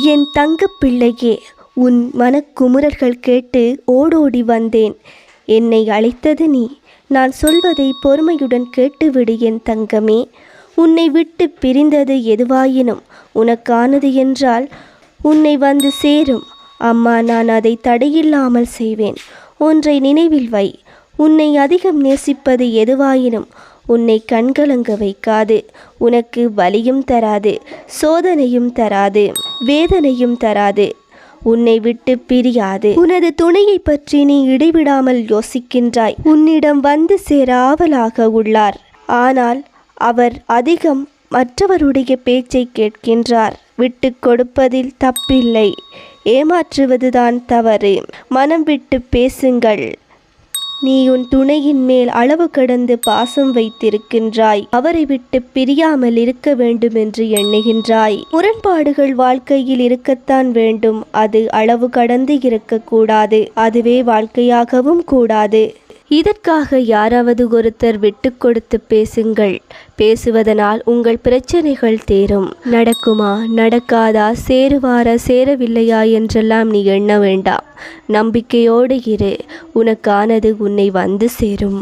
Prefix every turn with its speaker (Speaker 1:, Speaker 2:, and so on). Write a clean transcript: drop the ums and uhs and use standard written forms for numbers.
Speaker 1: என் தங்கப் பிள்ளையே, உன் மனக்குமுறல்கள் கேட்டு ஓடோடி வந்தேன். என்னை அழைத்தது நீ. நான் சொல்வதை பொறுமையுடன் கேட்டுவிடு என் தங்கமே. உன்னை விட்டு பிரிந்தது எதுவாயினும் உனக்கானது என்றால் உன்னை வந்து சேரும். அம்மா, நான் அதை தடையில்லாமல் செய்வேன். ஒன்றை நினைவில் வை, உன்னை அதிகம் நேசிப்பது எதுவாயினும் உன்னை கண்கலங்க வைக்காது. உனக்கு வலியும் தராது, சோதனையும் தராது, வேதனையும் தராது. உன்னை விட்டு பிரியாது. உனது துணையை பற்றி நீ இடைவிடாமல் யோசிக்கின்றாய். உன்னிடம் வந்து சேர ஆவலாக உள்ளார். ஆனால் அவர் அதிகம் மற்றவருடைய பேச்சை கேட்கின்றார். விட்டு கொடுப்பதில் தப்பில்லை, ஏமாற்றுவதுதான் தவறு. மனம் விட்டு பேசுங்கள். நீ உன் துணையின் மேல் அளவு கடந்து பாசம் வைத்திருக்கின்றாய். அவரை விட்டு பிரியாமல் இருக்க வேண்டும் என்று எண்ணுகின்றாய். முரண்பாடுகள் வாழ்க்கையில் இருக்கத்தான் வேண்டும். அது அளவு கடந்து இருக்கக்கூடாது. அதுவே வாழ்க்கையாகவும் கூடாது. இதற்காக யாராவது ஒருத்தர் விட்டு கொடுத்து பேசுங்கள். பேசுவதனால் உங்கள் பிரச்சனைகள் தீரும். நடக்குமா, நடக்காதா, சேருவாரா, சேரவில்லையா என்றெல்லாம் நீ எண்ண வேண்டாம். நம்பிக்கையோடு இரு. உனக்கானது உன்னை வந்து சேரும்.